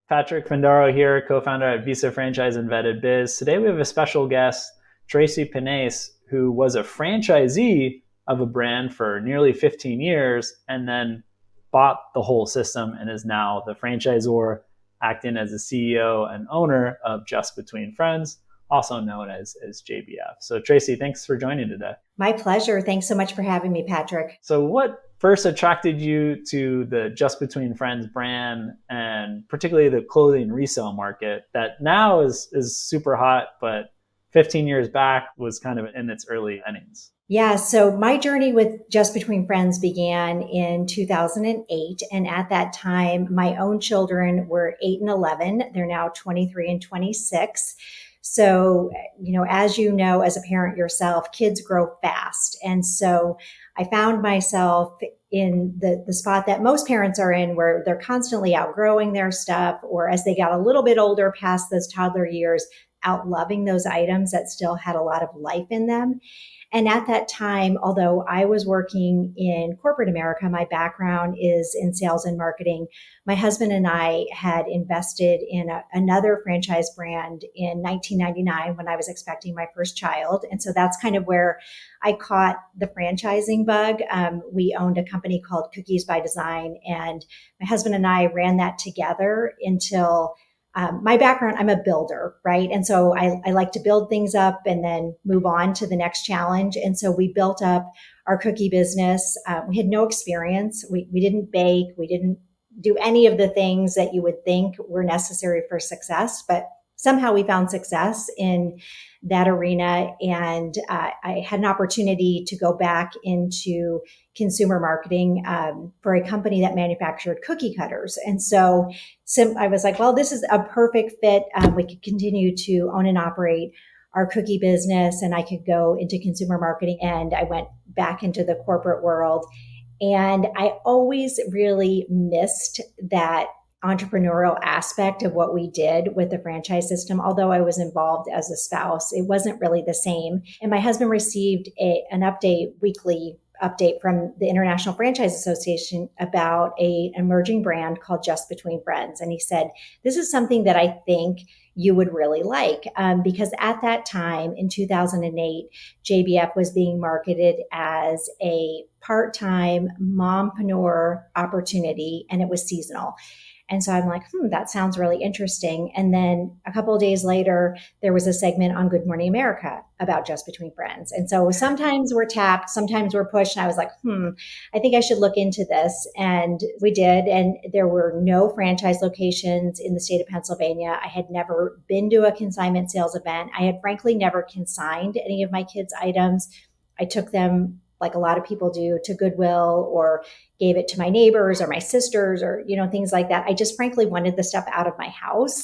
Patrick Findaro here, co-founder at Visa Franchise and Vetted Biz. Today we have a special guest, Tracy Panase, who was a franchisee of a brand for nearly 15 years and then bought the whole system and is now the franchisor, acting as the CEO and owner of Just Between Friends, also known as JBF. So Tracy, thanks for joining today. My pleasure. Thanks so much for having me, Patrick. So what first attracted you to the Just Between Friends brand and particularly the clothing resale market that now is super hot, but 15 years back was kind of in its early innings? Yeah, so my journey with Just Between Friends began in 2008. And at that time, my own children were 8 and 11. They're now 23 and 26. So, as you know, as a parent yourself, kids grow fast. And so I found myself in the spot that most parents are in where they're constantly outgrowing their stuff, or as they got a little bit older past those toddler years, out loving those items that still had a lot of life in them. And at that time, although I was working in corporate America, my background is in sales and marketing. My husband and I had invested in another franchise brand in 1999 when I was expecting my first child. And so that's kind of where I caught the franchising bug. We owned a company called Cookies by Design, and my husband and I ran that together until my background, I'm a builder, right? And so I like to build things up and then move on to the next challenge. And so we built up our cookie business. We had no experience. We didn't bake. We didn't do any of the things that you would think were necessary for success, but somehow we found success in that arena. And I had an opportunity to go back into consumer marketing for a company that manufactured cookie cutters. And so I was like, well, this is a perfect fit. We could continue to own and operate our cookie business, and I could go into consumer marketing. And I went back into the corporate world. And I always really missed that entrepreneurial aspect of what we did with the franchise system. Although I was involved as a spouse, it wasn't really the same. And my husband received an weekly update from the International Franchise Association about an emerging brand called Just Between Friends. And he said, this is something that I think you would really like. Because at that time in 2008, JBF was being marketed as a part-time mompreneur opportunity, and it was seasonal. And so I'm like, that sounds really interesting. And then a couple of days later, there was a segment on Good Morning America about Just Between Friends. And so sometimes we're tapped, sometimes we're pushed. And I was like, I think I should look into this. And we did. And there were no franchise locations in the state of Pennsylvania. I had never been to a consignment sales event. I had frankly never consigned any of my kids' items. I took them, like a lot of people do, to Goodwill or gave it to my neighbors or my sisters or, things like that. I just frankly wanted the stuff out of my house.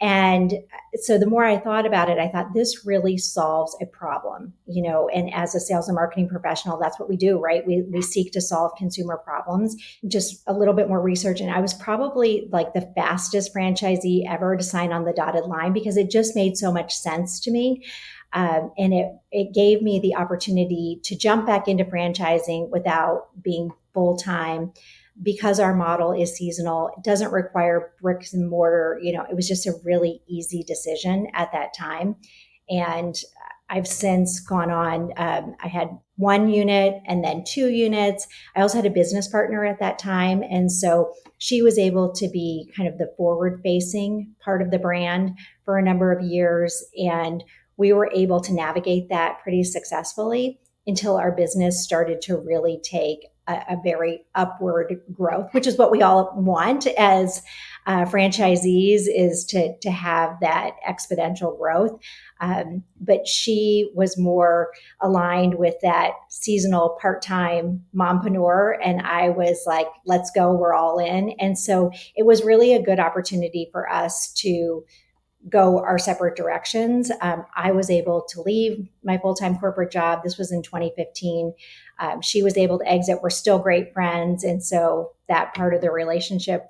And so the more I thought about it, I thought this really solves a problem, and as a sales and marketing professional, that's what we do, right? We seek to solve consumer problems. Just a little bit more research. And I was probably like the fastest franchisee ever to sign on the dotted line because it just made so much sense to me. And it gave me the opportunity to jump back into franchising without being full-time because our model is seasonal. It doesn't require bricks and mortar. It was just a really easy decision at that time. And I've since gone on. I had one unit and then 2 units. I also had a business partner at that time. And so she was able to be kind of the forward-facing part of the brand for a number of years. And we were able to navigate that pretty successfully until our business started to really take a very upward growth, which is what we all want as franchisees, is to have that exponential growth. But she was more aligned with that seasonal part-time mompreneur. And I was like, let's go, we're all in. And so it was really a good opportunity for us to go our separate directions. I was able to leave my full-time corporate job. This was in 2015. She was able to exit. We're still great friends. And so that part of the relationship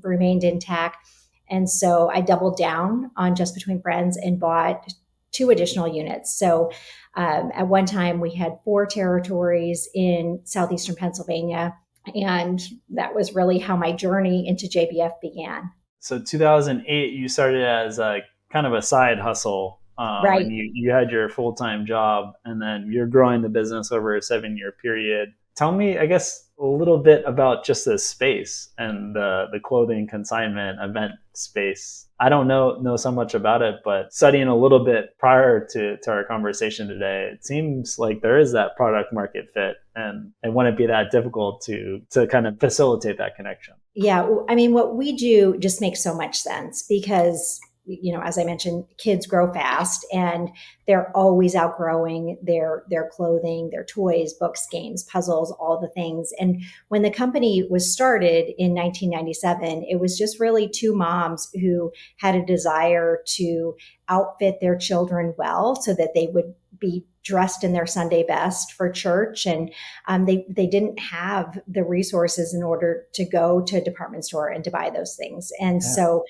remained intact. And so I doubled down on Just Between Friends and bought 2 additional units. So at one time we had 4 territories in southeastern Pennsylvania. And that was really how my journey into JBF began. So 2008, you started as a kind of a side hustle, Right. and you had your full time job, and then you're growing the business over a 7 year period. Tell me, I guess, a little bit about just the space and the clothing consignment event space. I don't know so much about it, but studying a little bit prior to our conversation today, it seems like there is that product market fit, and it wouldn't be that difficult to kind of facilitate that connection. Yeah, I mean, what we do just makes so much sense because, as I mentioned, kids grow fast and they're always outgrowing their clothing, their toys, books, games, puzzles, all the things. And when the company was started in 1997, it was just really two moms who had a desire to outfit their children well so that they would be dressed in their Sunday best for church, and they didn't have the resources in order to go to a department store and to buy those things. And Yeah. so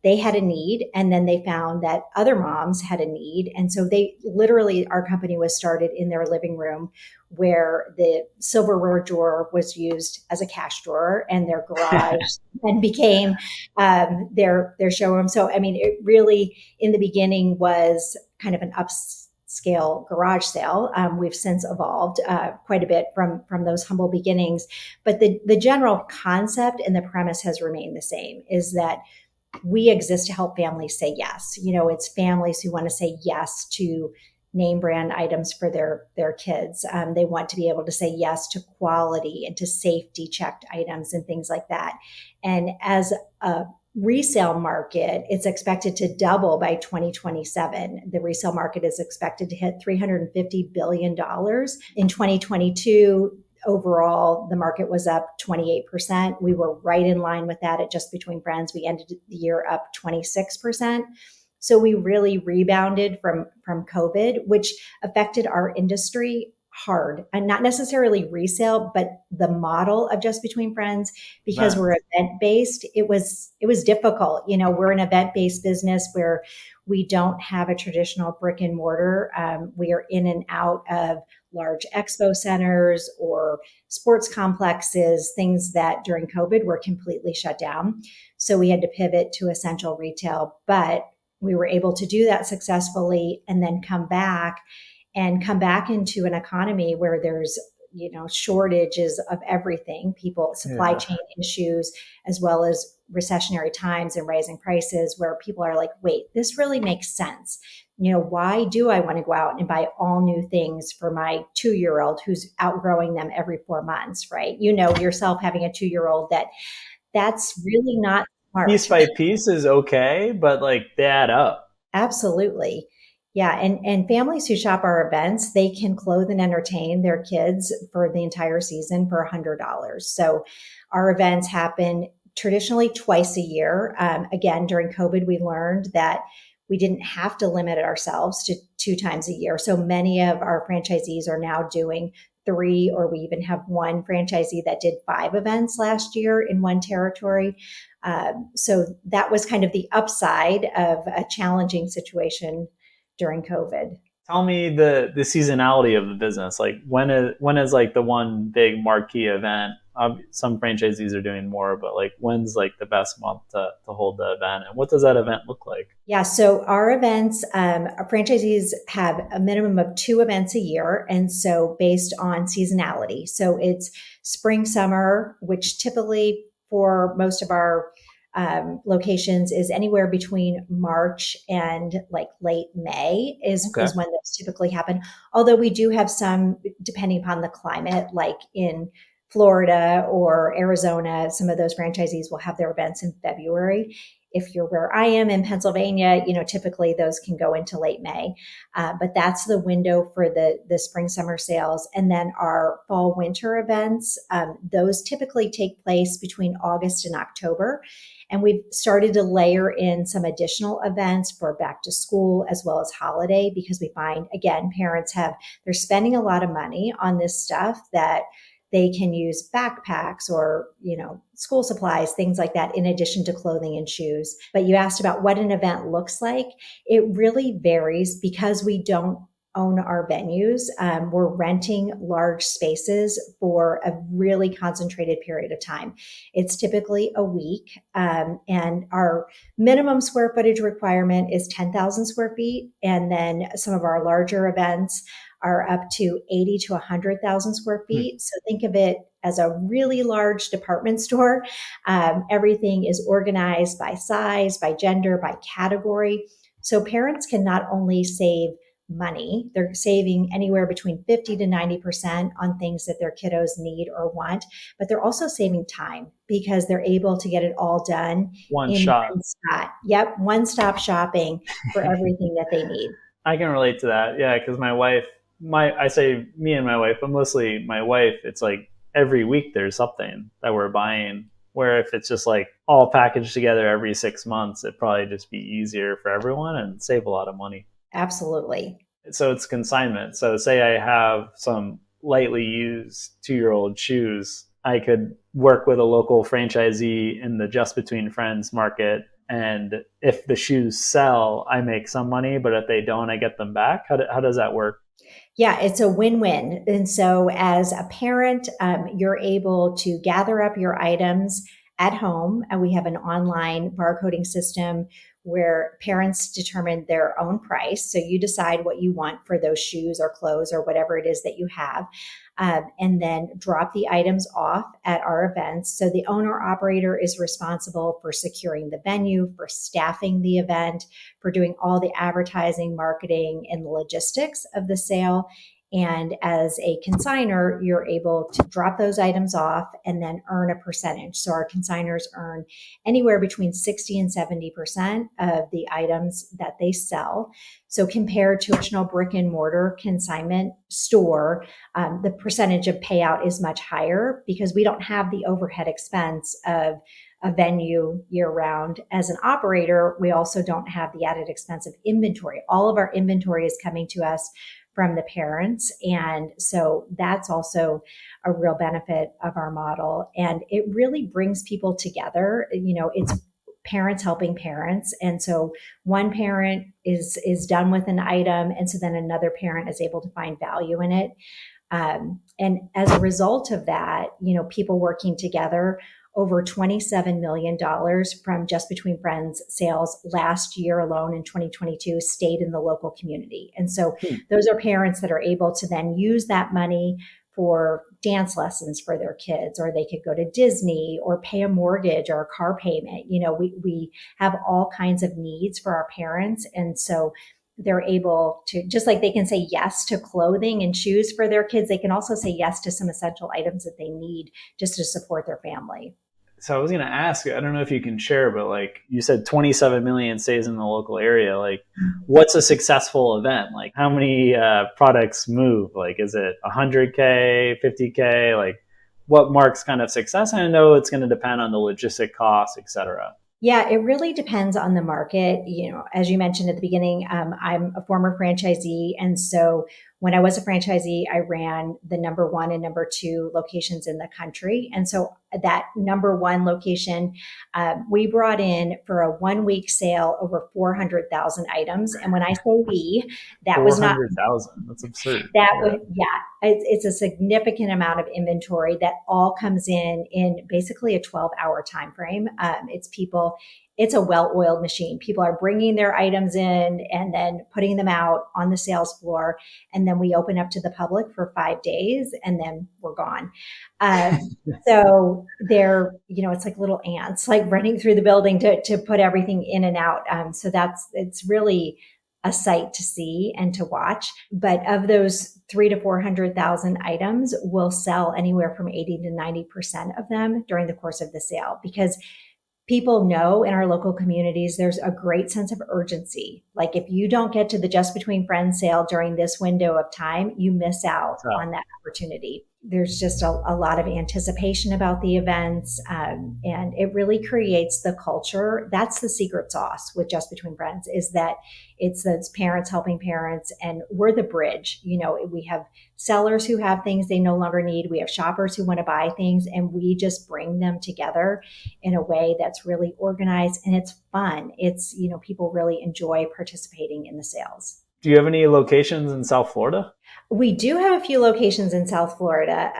they had a need, and then they found that other moms had a need. And so they literally, our company was started in their living room where the silverware drawer was used as a cash drawer and their garage and became their showroom. So, I mean, it really, in the beginning, was kind of an upscale garage sale. We've since evolved quite a bit from those humble beginnings, but the general concept and the premise has remained the same: is that we exist to help families say yes. It's families who want to say yes to name brand items for their kids. They want to be able to say yes to quality and to safety checked items and things like that. And as a resale market, it's expected to double by 2027. The resale market is expected to hit $350 billion in 2022. Overall, the market was up 28%. We were right in line with that at Just Between Friends. We ended the year up 26%. So we really rebounded from COVID, which affected our industry hard, and not necessarily resale, but the model of Just Between Friends, because Man. we're event based. It was difficult. We're an event based business where we don't have a traditional brick and mortar. We are in and out of large expo centers or sports complexes, things that during COVID were completely shut down. So we had to pivot to essential retail, but we were able to do that successfully and then come back into an economy where there's shortages of everything, people, supply Yeah. chain issues, as well as recessionary times and rising prices, where people are like, wait, this really makes sense. Why do I want to go out and buy all new things for my 2-year-old who's outgrowing them every 4 months, right? Yourself, having a 2-year-old, that's really not Piece smart. by piece is okay, but like they add up. Absolutely. Yeah. And families who shop our events, they can clothe and entertain their kids for the entire season for $100. So our events happen traditionally twice a year. Again, during COVID, we learned that we didn't have to limit ourselves to 2 times a year. So many of our franchisees are now doing 3, or we even have one franchisee that did 5 events last year in one territory. So that was kind of the upside of a challenging situation during COVID. Tell me the seasonality of the business. Like when is like the one big marquee event? Some franchisees are doing more, but like when's like the best month to hold the event, and what does that event look like? Yeah, so our events, our franchisees have a minimum of 2 events a year. And so based on seasonality. So it's spring, summer, which typically for most of our locations is anywhere between March and like late May Okay. is when those typically happen. Although we do have some, depending upon the climate, like in Florida or Arizona, some of those franchisees will have their events in February. If you're where I am in Pennsylvania, typically those can go into late May. But that's the window for the spring, summer sales. And then our fall, winter events, those typically take place between August and October. And we've started to layer in some additional events for back to school as well as holiday, because we find, again, they're spending a lot of money on this stuff that they can use backpacks or, school supplies, things like that, in addition to clothing and shoes. But you asked about what an event looks like. It really varies because we don't own our venues. We're renting large spaces for a really concentrated period of time. It's typically a week, and our minimum square footage requirement is 10,000 square feet. And then some of our larger events are up to 80 to 100,000 square feet. So think of it as a really large department store. Everything is organized by size, by gender, by category. So parents can not only save money, they're saving anywhere between 50 to 90% on things that their kiddos need or want, but they're also saving time because they're able to get it all done One in shot. one spot. Yep, one stop shopping for everything that they need. I can relate to that. Yeah, because my wife, I say me and my wife, but mostly my wife, it's like every week there's something that we're buying. Where if it's just like all packaged together every 6 months, it'd probably just be easier for everyone and save a lot of money. Absolutely. So it's consignment. So say I have some lightly used 2-year old shoes, I could work with a local franchisee in the Just Between Friends market. And if the shoes sell, I make some money, but if they don't, I get them back. How does that work? Yeah, it's a win-win. And so as a parent, you're able to gather up your items at home. And we have an online barcoding system where parents determine their own price. So you decide what you want for those shoes or clothes or whatever it is that you have. And then drop the items off at our events. So the owner operator is responsible for securing the venue, for staffing the event, for doing all the advertising, marketing, and the logistics of the sale. And as a consigner, you're able to drop those items off and then earn a percentage. So our consigners earn anywhere between 60 and 70% of the items that they sell. So compared to a traditional brick and mortar consignment store, the percentage of payout is much higher because we don't have the overhead expense of a venue year round. As an operator, we also don't have the added expense of inventory. All of our inventory is coming to us from the parents. And so that's also a real benefit of our model. And it really brings people together. It's parents helping parents. And so one parent is done with an item. And so then another parent is able to find value in it. And as a result of that, people working together, over $27 million from Just Between Friends sales last year alone in 2022 stayed in the local community. And so those are parents that are able to then use that money for dance lessons for their kids, or they could go to Disney or pay a mortgage or a car payment. We have all kinds of needs for our parents. And so they're able to, just like they can say yes to clothing and shoes for their kids, they can also say yes to some essential items that they need just to support their family. So I was going to ask, I don't know if you can share, but like you said, 27 million stays in the local area. Like, what's a successful event? Like, how many products move? Like, is it 100K, 50K? Like, what marks kind of success? And I know it's going to depend on the logistic costs, et cetera. Yeah, it really depends on the market. As you mentioned at the beginning, I'm a former franchisee. And so when I was a franchisee, I ran the number one and number two locations in the country. And so that number one location, we brought in for a 1 week sale over 400,000 items. And when I say we, that was not 400,000. That's absurd. that would, yeah, it's a significant amount of inventory that all comes in basically a 12-hour time frame. It's a well-oiled machine. People are bringing their items in and then putting them out on the sales floor, and then we open up to the public for 5 days, and then we're gone. So they're, it's like little ants, like running through the building to put everything in and out. So it's really a sight to see and to watch. But of those 300,000 to 400,000 items, we'll sell anywhere from 80 to 90% of them during the course of the sale, because people know in our local communities, there's a great sense of urgency. Like, if you don't get to the Just Between Friends sale during this window of time, you miss out on that opportunity. There's just a lot of anticipation about the events, and it really creates the culture. That's the secret sauce with Just Between Friends, is that it's those parents helping parents, and we're the bridge. We have sellers who have things they no longer need. We have shoppers who want to buy things, and we just bring them together in a way that's really organized and it's fun. It's, people really enjoy participating in the sales. Do you have any locations in South Florida? We do have a few locations in South Florida.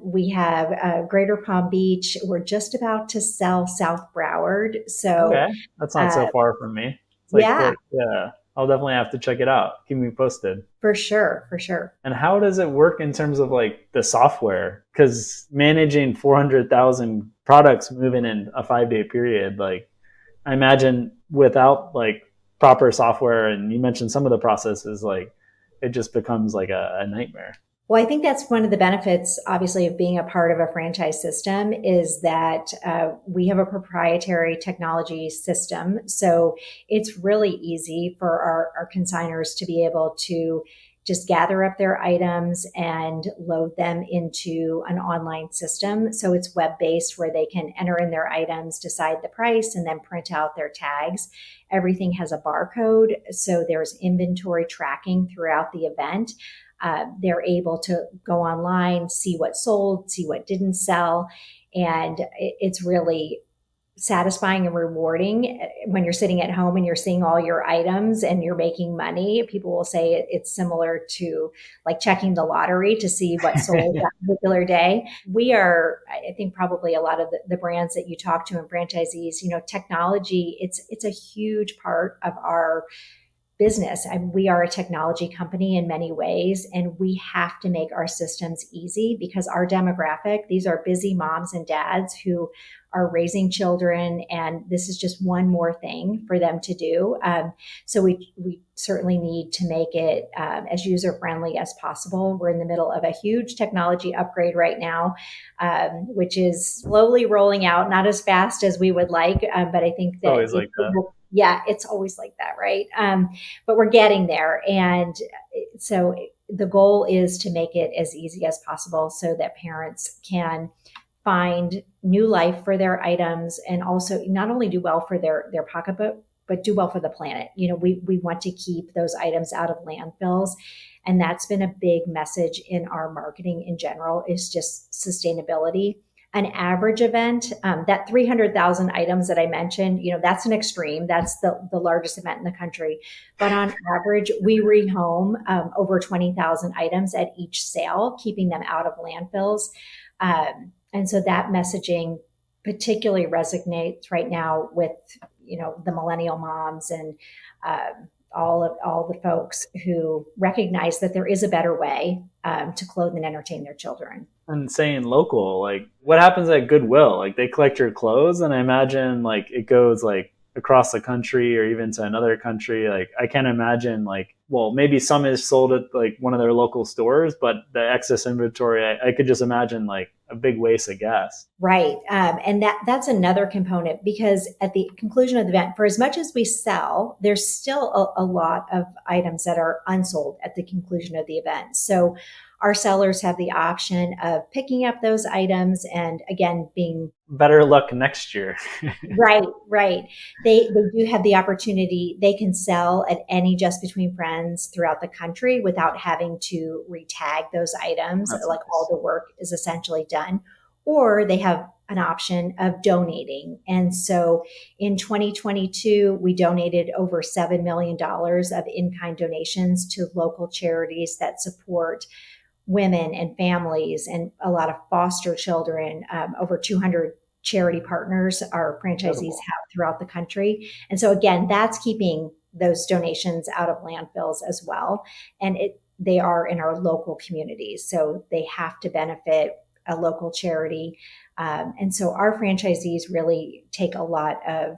We have Greater Palm Beach. We're just about to sell South Broward. So, Okay, that's not uh, so far from me. It's like yeah, 40. Yeah, I'll definitely have to check it out. Keep me posted. for sure, for sure. And how does it work in terms of like the software? Because managing 400,000 products moving in a 5 day period, like I imagine without like proper software, and you mentioned some of the processes, like it just becomes like a nightmare. Well, I think that's one of the benefits, obviously, of being a part of a franchise system is that we have a proprietary technology system. So it's really easy for our consigners to be able to just gather up their items and load them into an online system. So it's web based where they can enter in their items, decide the price, and then print out their tags. Everything has a barcode. So there's inventory tracking throughout the event. They're able to go online, see what sold, see what didn't sell. And it's really satisfying and rewarding when you're sitting at home and you're seeing all your items and you're making money. People will say it's similar to like checking the lottery to see what sold that particular day. We are, I think, probably a lot of the brands that you talk to and franchisees, technology, it's a huge part of our business. We are a technology company in many ways, and we have to make our systems easy because our demographic, these are busy moms and dads who are raising children, and this is just one more thing for them to do. So we certainly need to make it as user friendly as possible. We're in the middle of a huge technology upgrade right now, which is slowly rolling out, not as fast as we would like, but I think It's that always like that. yeah, it's always like that, right? But we're getting there. And so the goal is to make it as easy as possible so that parents can find new life for their items and also not only do well for their pocketbook, but do well for the planet. We want to keep those items out of landfills. And that's been a big message in our marketing in general is just sustainability. An average event, that 300,000 items that I mentioned, that's an extreme. That's the largest event in the country. But on average, we rehome over 20,000 items at each sale, keeping them out of landfills. And so that messaging particularly resonates right now with, the millennial moms and all the folks who recognize that there is a better way to clothe and entertain their children. And saying local, like what happens at Goodwill? Like they collect your clothes, and I imagine like it goes like across the country or even to another country. Like I can't imagine like, well, maybe some is sold at like one of their local stores, but the excess inventory, I could just imagine like a big waste of gas. Right. And that's another component because at the conclusion of the event, for as much as we sell, there's still a lot of items that are unsold at the conclusion of the event. So our sellers have the option of picking up those items and again, being Better luck next year. right, right. They do have the opportunity. They can sell at any Just Between Friends throughout the country without having to retag those items. That's Like all nice. the work is essentially done. Or they have an option of donating. And so in 2022, we donated over $7 million of in-kind donations to local charities that support women and families and a lot of foster children, over 200 charity partners our franchisees Incredible. have throughout the country. And so again, that's keeping those donations out of landfills as well. And they are in our local communities. So they have to benefit a local charity. And so our franchisees really take a lot of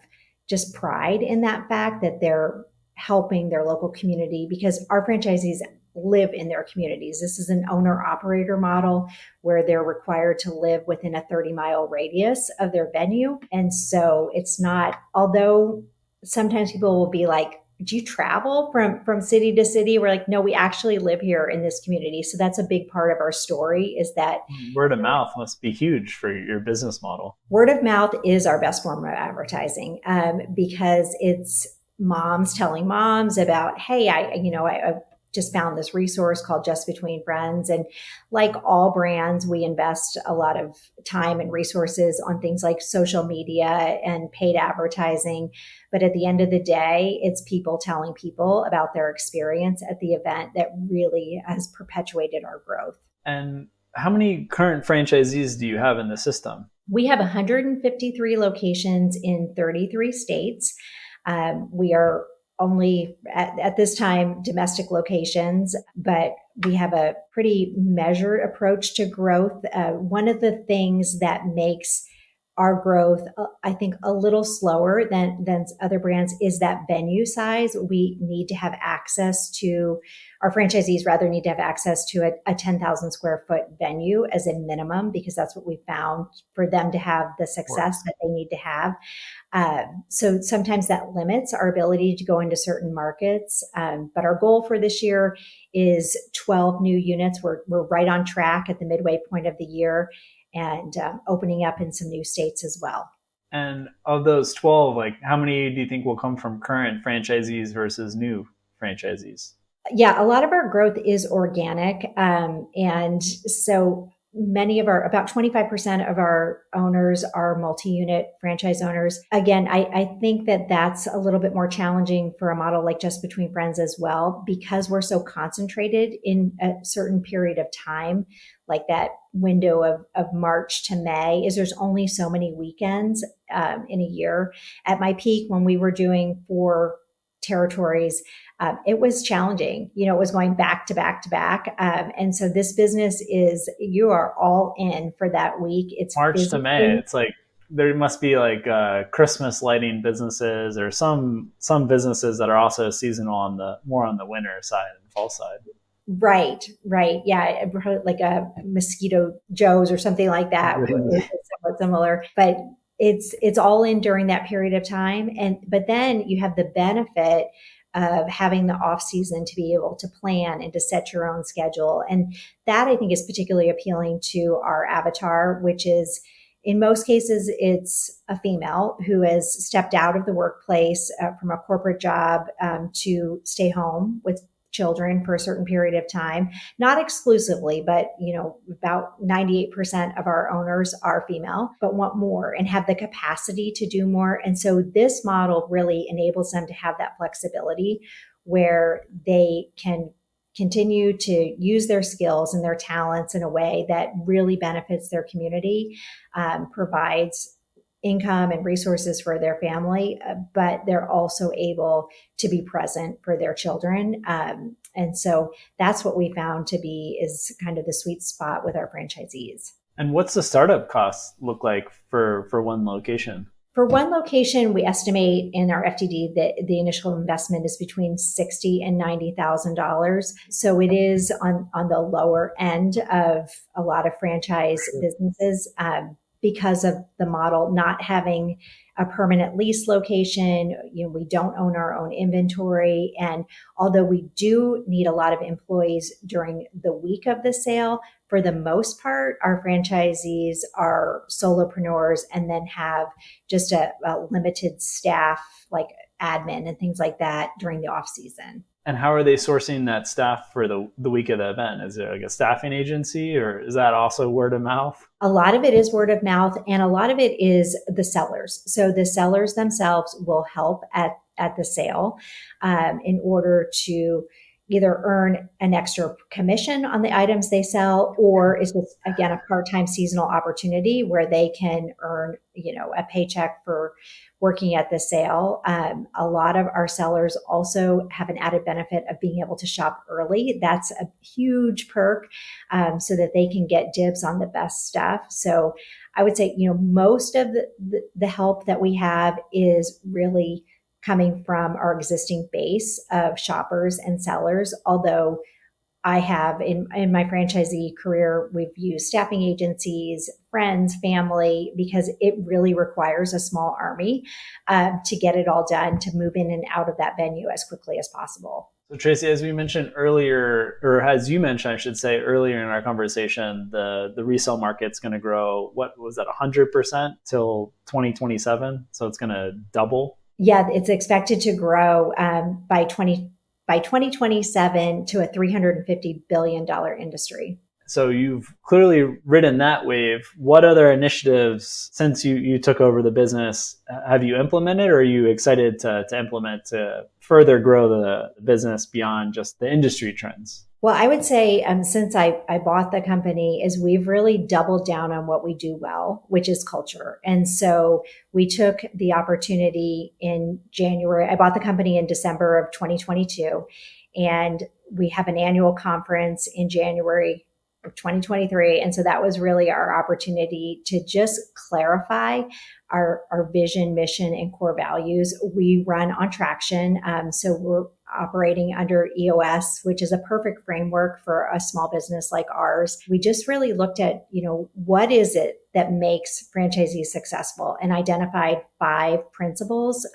just pride in that fact that they're helping their local community because our franchisees live in their communities. This is an owner operator model where they're required to live within a 30-mile radius of their venue. And so it's not, although sometimes people will be like, do you travel from city to city? We're like, no, we actually live here in this community. So that's a big part of our story is that Word of mouth must be huge for your business model. word of mouth is our best form of advertising because it's moms telling moms about, hey, I just found this resource called Just Between Friends. And like all brands, we invest a lot of time and resources on things like social media and paid advertising. But at the end of the day, it's people telling people about their experience at the event that really has perpetuated our growth. And how many current franchisees do you have in the system? We have 153 locations in 33 states. We are only at this time domestic locations, but we have a pretty measured approach to growth. One of the things that makes our growth, I think, a little slower than other brands is that venue size. We need to have access to, our franchisees rather need to have access to a 10,000 square foot venue as a minimum, because that's what we found for them to have the success that they need to have. So sometimes that limits our ability to go into certain markets. But our goal for this year is 12 new units. We're right on track at the midway point of the year, and opening up in some new states as well. And of those 12, like how many do you think will come from current franchisees versus new franchisees? Yeah, a lot of our growth is organic. And so many of about 25% of our owners are multi-unit franchise owners. Again, I think that that's a little bit more challenging for a model like Just Between Friends as well, because we're so concentrated in a certain period of time, like that window of March to May, is there's only so many weekends in a year. At my peak, when we were doing 4 territories, it was challenging. It was going back to back to back. And so this business is, you are all in for that week. It's March to May. It's like there must be like Christmas lighting businesses or some businesses that are also seasonal on the more on the winter side and fall side. Right. Yeah, like a Mosquito Joe's or something like that. It's somewhat similar, but it's all in during that period of time. But then you have the benefit of having the off season to be able to plan and to set your own schedule. And that, I think, is particularly appealing to our avatar, which is, in most cases, it's a female who has stepped out of the workplace from a corporate job to stay home with children for a certain period of time, not exclusively, but about 98% of our owners are female, but want more and have the capacity to do more. And so this model really enables them to have that flexibility where they can continue to use their skills and their talents in a way that really benefits their community, provides income and resources for their family, but they're also able to be present for their children. And so that's what we found to be is kind of the sweet spot with our franchisees. And what's the startup cost look like for one location? For one location, we estimate in our FTD that the initial investment is between $60,000 and $90,000. So it is on the lower end of a lot of franchise businesses. Because of the model not having a permanent lease location, we don't own our own inventory. And although we do need a lot of employees during the week of the sale, for the most part, our franchisees are solopreneurs and then have just a limited staff, like admin and things like that during the off season. And how are they sourcing that staff for the week of the event? Is there like a staffing agency, or is that also word of mouth? A lot of it is word of mouth, and a lot of it is the sellers. So the sellers themselves will help at the sale in order to either earn an extra commission on the items they sell, or is this, again, a part-time seasonal opportunity where they can earn, a paycheck for working at the sale. A lot of our sellers also have an added benefit of being able to shop early. That's a huge perk, so that they can get dibs on the best stuff. So I would say, most of the help that we have is really coming from our existing base of shoppers and sellers. Although I have in my franchisee career, we've used staffing agencies, friends, family, because it really requires a small army to get it all done, to move in and out of that venue as quickly as possible. So Tracy, as we mentioned earlier, or as you mentioned, I should say, earlier in our conversation, the resale market's going to grow, what was that, 100% till 2027? So it's going to double? Yeah, it's expected to grow by by 2027 to a $350 billion industry. So you've clearly ridden that wave. What other initiatives, since you took over the business, have you implemented, or are you excited to implement to further grow the business beyond just the industry trends? Well, I would say since I bought the company is we've really doubled down on what we do well, which is culture. And so we took the opportunity in January. I bought the company in December of 2022, and we have an annual conference in January of 2023. And so that was really our opportunity to just clarify our vision, mission, and core values. We run on traction. So we're operating under EOS, which is a perfect framework for a small business like ours. We just really looked at, what is it that makes franchisees successful, and identified 5 principles.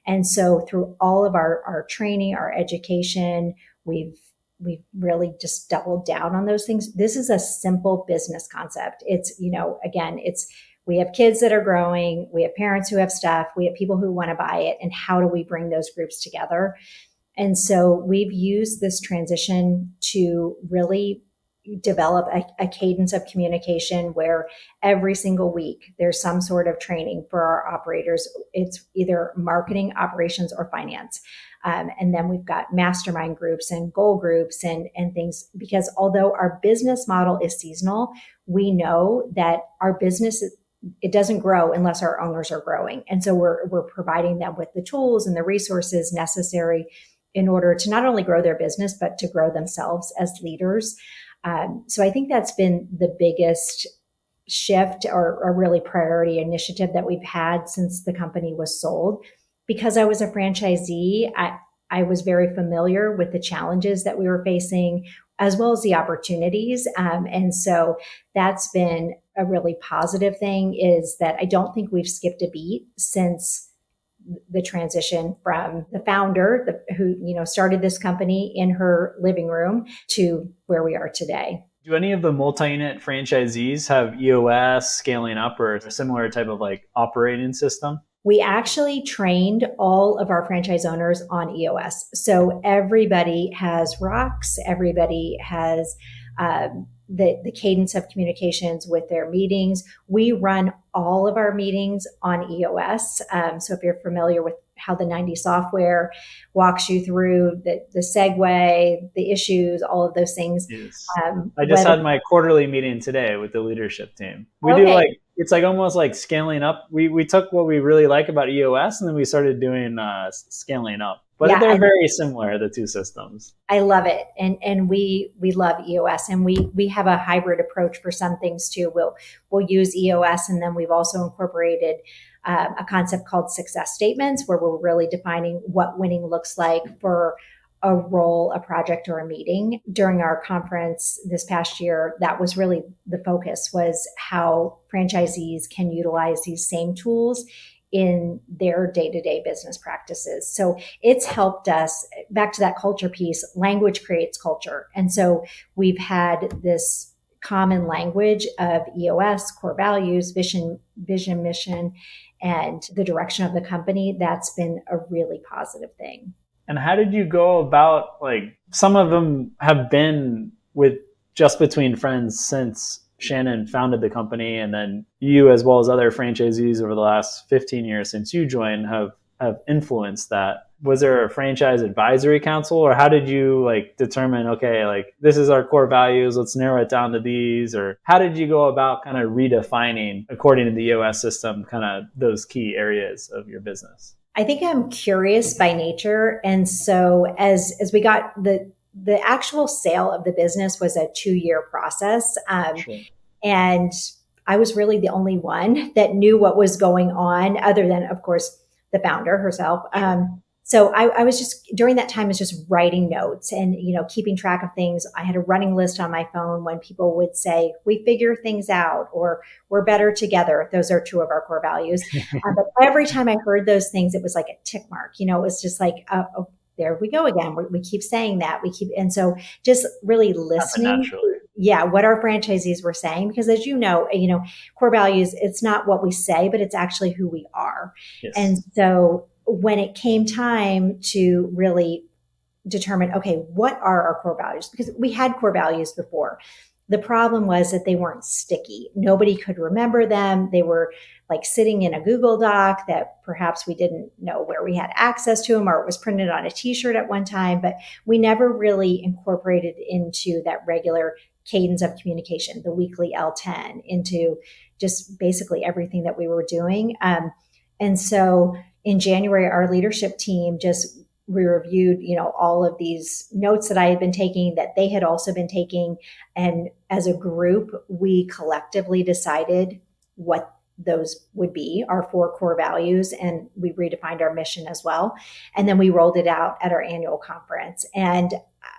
And so through all of our training, our education, we've really just doubled down on those things. This is a simple business concept. It's, again, we have kids that are growing. We have parents who have stuff. We have people who want to buy it. And how do we bring those groups together? And so we've used this transition to really develop a cadence of communication where every single week there's some sort of training for our operators. It's either marketing, operations, or finance. And then we've got mastermind groups and goal groups and things, because although our business model is seasonal, we know that our business, it doesn't grow unless our owners are growing. And so we're providing them with the tools and the resources necessary in order to not only grow their business, but to grow themselves as leaders. So I think that's been the biggest shift or really priority initiative that we've had since the company was sold. Because I was a franchisee, I was very familiar with the challenges that we were facing, as well as the opportunities. And so that's been a really positive thing, is that I don't think we've skipped a beat since the transition from the founder who started this company in her living room to where we are today. Do any of the multi-unit franchisees have EOS, scaling up, or a similar type of operating system? We actually trained all of our franchise owners on EOS. So everybody has rocks, everybody has the cadence of communications with their meetings. We run all of our meetings on EOS. So if you're familiar with how the 90 software walks you through the segue, the issues, all of those things. Yes. I just had my quarterly meeting today with the leadership team. We Okay. do it's almost like scaling up. We took what we really like about EOS, and then we started doing scaling up. But yeah, they're very similar, the two systems. I love it. And we love EOS, and we have a hybrid approach for some things too. We'll use EOS, and then we've also incorporated a concept called success statements, where we're really defining what winning looks like for a role, a project, or a meeting. During our conference this past year, that was really the focus, was how franchisees can utilize these same tools in their day-to-day business practices. So it's helped us, back to that culture piece, language creates culture. And so we've had this common language of EOS, core values, vision, mission, and the direction of the company. That's been a really positive thing. And how did you go about, some of them have been with Just Between Friends since Shannon founded the company, and then you, as well as other franchisees over the last 15 years since you joined, have influenced that. Was there a franchise advisory council, or how did you determine, okay, this is our core values, let's narrow it down to these? Or how did you go about kind of redefining, according to the EOS system, kind of those key areas of your business? I think I'm curious by nature. And so as we got the actual sale of the business was a 2-year process. Sure. And I was really the only one that knew what was going on, other than, of course, the founder herself. So I was just, during that time, was just writing notes and, keeping track of things. I had a running list on my phone when people would say, we figure things out, or we're better together. Those are 2 of our core values. But every time I heard those things, it was like a tick mark. It was just like, oh, there we go again. We keep saying that. And so just really listening. Yeah, what our franchisees were saying, because as you know, core values, it's not what we say, but it's actually who we are. Yes. And so when it came time to really determine, okay, what are our core values? Because we had core values before. The problem was that they weren't sticky. Nobody could remember them. They were like sitting in a Google Doc that perhaps we didn't know where we had access to them, or it was printed on a t-shirt at one time, but we never really incorporated into that regular cadence of communication, the weekly L10, into just basically everything that we were doing. And so in January, our leadership team just we reviewed, all of these notes that I had been taking, that they had also been taking. And as a group, we collectively decided what those would be, our 4 core values, and we redefined our mission as well. And then we rolled it out at our annual conference. And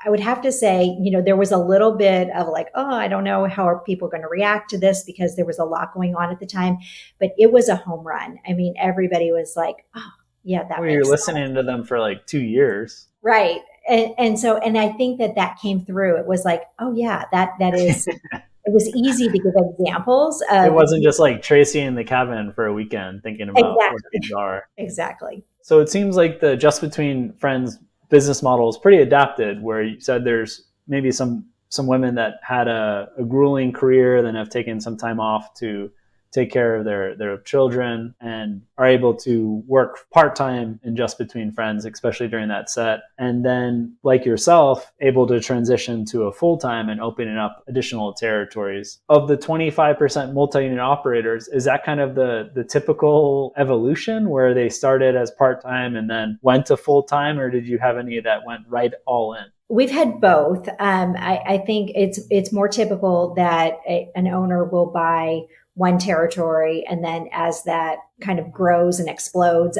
I would have to say, there was a little bit of like, oh, I don't know how are people going to react to this, because there was a lot going on at the time, but it was a home run. I mean, everybody was like, oh, yeah, that Well, you're makes sense. listening to them for like 2 years. Right. And I think that came through. It was like, oh yeah, that is, it was easy to give examples It of wasn't just like Tracy in the cabin for a weekend thinking about what exactly, things are. exactly. So it seems like the Just Between Friends business model is pretty adapted, where you said there's maybe some women that had a grueling career, then have taken some time off to take care of their children and are able to work part-time in Just Between Friends, especially during that set. And then, like yourself, able to transition to a full-time and opening up additional territories. Of the 25% multi-unit operators, is that kind of the typical evolution where they started as part-time and then went to full-time, or did you have any that went right all in? We've had both. I think it's more typical that an owner will buy one territory, and then as that kind of grows and explodes,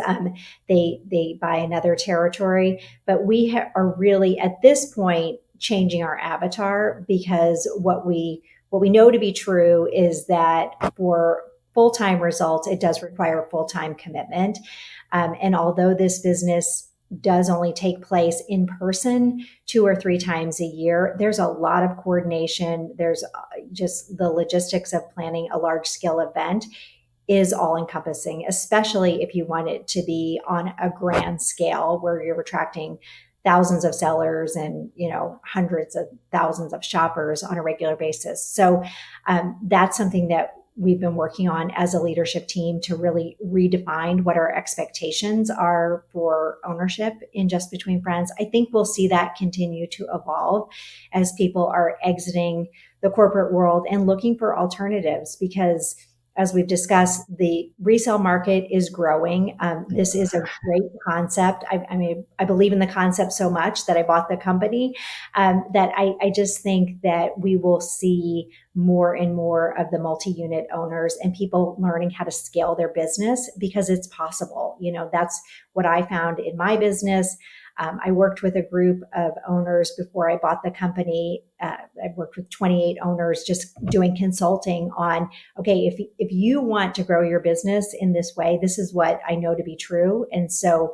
they buy another territory. But we are really at this point changing our avatar, because what we know to be true is that for full-time results, it does require full-time commitment. And although this business does only take place in person 2 or 3 times a year, there's a lot of coordination. There's just the logistics of planning a large scale event is all encompassing, especially if you want it to be on a grand scale where you're attracting thousands of sellers and hundreds of thousands of shoppers on a regular basis. So that's something that we've been working on as a leadership team, to really redefine what our expectations are for ownership in Just Between Friends. I think we'll see that continue to evolve as people are exiting the corporate world and looking for alternatives, because as we've discussed, the resale market is growing. This is a great concept. I mean, I believe in the concept so much that I bought the company, that I just think that we will see more and more of the multi-unit owners and people learning how to scale their business, because it's possible. That's what I found in my business. I worked with a group of owners before I bought the company. I worked with 28 owners just doing consulting on, okay, if you want to grow your business in this way, this is what I know to be true. And so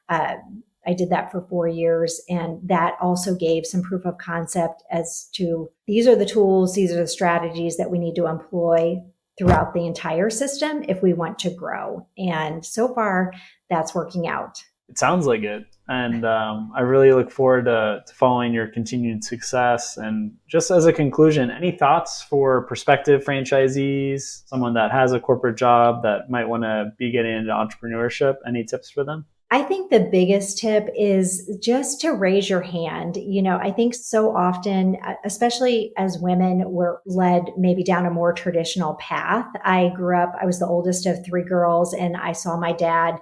I did that for 4 years. And that also gave some proof of concept as to these are the tools, these are the strategies that we need to employ throughout the entire system if we want to grow. And so far, that's working out. It sounds like it. And I really look forward to following your continued success. And just as a conclusion, any thoughts for prospective franchisees, someone that has a corporate job that might want to be getting into entrepreneurship? Any tips for them? I think the biggest tip is just to raise your hand. I think so often, especially as women, we're led maybe down a more traditional path. I was the oldest of 3 girls, and I saw my dad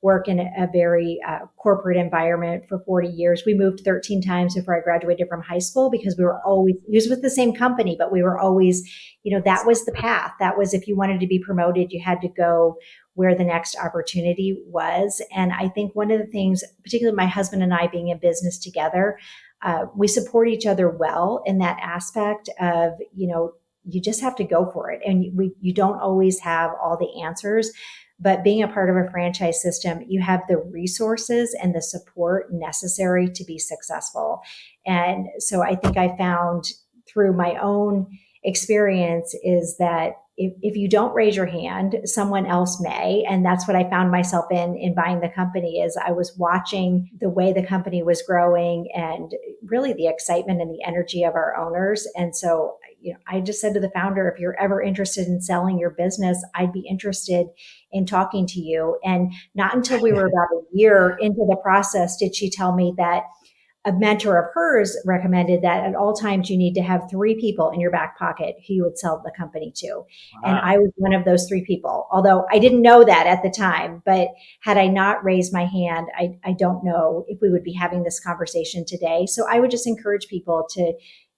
work in a very corporate environment for 40 years. We moved 13 times before I graduated from high school, because he was with the same company, but we were always, that was the path. That was, if you wanted to be promoted, you had to go where the next opportunity was. And I think one of the things, particularly my husband and I being in business together, we support each other well in that aspect of, you just have to go for it. And you don't always have all the answers. But being a part of a franchise system, you have the resources and the support necessary to be successful. And so I think I found through my own experience is that if you don't raise your hand, someone else may. And that's what I found myself in buying the company. Is I was watching the way the company was growing and really the excitement and the energy of our owners. And so, I just said to the founder, if you're ever interested in selling your business, I'd be interested in talking to you. And not until we were about a year into the process did she tell me that a mentor of hers recommended that at all times you need to have 3 people in your back pocket who you would sell the company to. Wow. And I was one of those 3 people, although I didn't know that at the time. But had I not raised my hand, I don't know if we would be having this conversation today. So I would just encourage people to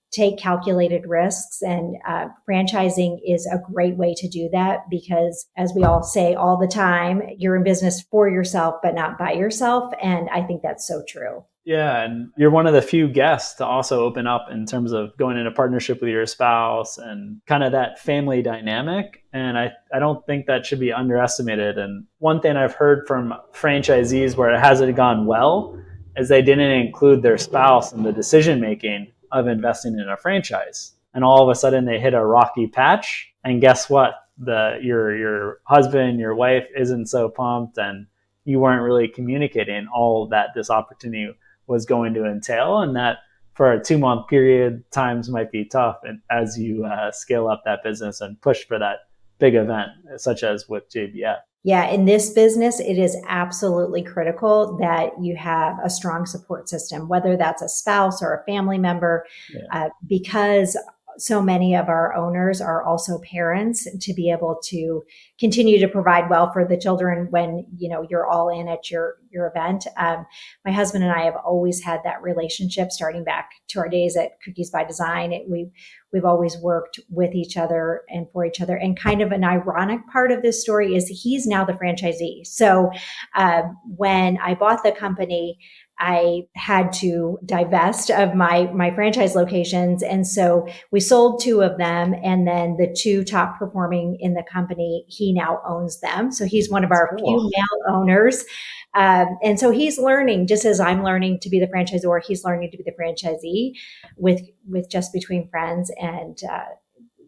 take calculated risks, and franchising is a great way to do that, because as we all say all the time, you're in business for yourself, but not by yourself. And I think that's so true. Yeah, and you're one of the few guests to also open up in terms of going into partnership with your spouse and kind of that family dynamic. And I don't think that should be underestimated. And one thing I've heard from franchisees where it hasn't gone well is they didn't include their spouse in the decision making of investing in a franchise. And all of a sudden they hit a rocky patch. And guess what? Your husband, your wife isn't so pumped, and you weren't really communicating all that this opportunity was going to entail, and that for a 2-month period, times might be tough. And as you scale up that business and push for that big event, such as with JBF. Yeah, in this business, it is absolutely critical that you have a strong support system, whether that's a spouse or a family member, because so many of our owners are also parents, to be able to continue to provide well for the children when, you're all in at your event. My husband and I have always had that relationship starting back to our days at Cookies by Design. We've always worked with each other and for each other. And kind of an ironic part of this story is he's now the franchisee. So when I bought the company, I had to divest of my franchise locations. And so we sold 2 of them. And then the 2 top performing in the company, he now owns them. So he's one of our few male owners. And so he's learning, just as I'm learning to be the franchisor, he's learning to be the franchisee with Just Between Friends. And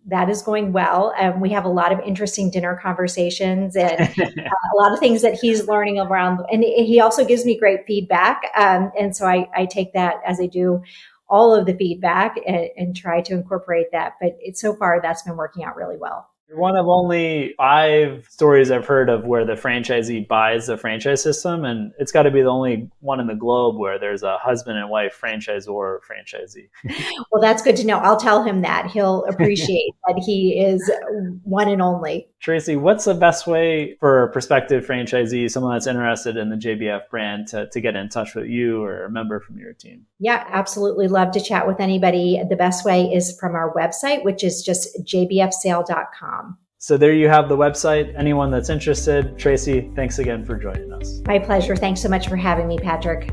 that is going well. We have a lot of interesting dinner conversations and a lot of things that he's learning around. And he also gives me great feedback. And so I take that, as I do all of the feedback, and try to incorporate that. But so far, that's been working out really well. You're one of only 5 stories I've heard of where the franchisee buys the franchise system, and it's got to be the only one in the globe where there's a husband and wife franchisor or franchisee. Well, that's good to know. I'll tell him that. He'll appreciate that he is one and only. Tracy, what's the best way for a prospective franchisee, someone that's interested in the JBF brand, to get in touch with you or a member from your team? Yeah, absolutely. Love to chat with anybody. The best way is from our website, which is just jbfsale.com. So there you have the website. Anyone that's interested. Tracy, thanks again for joining us. My pleasure. Thanks so much for having me, Patrick.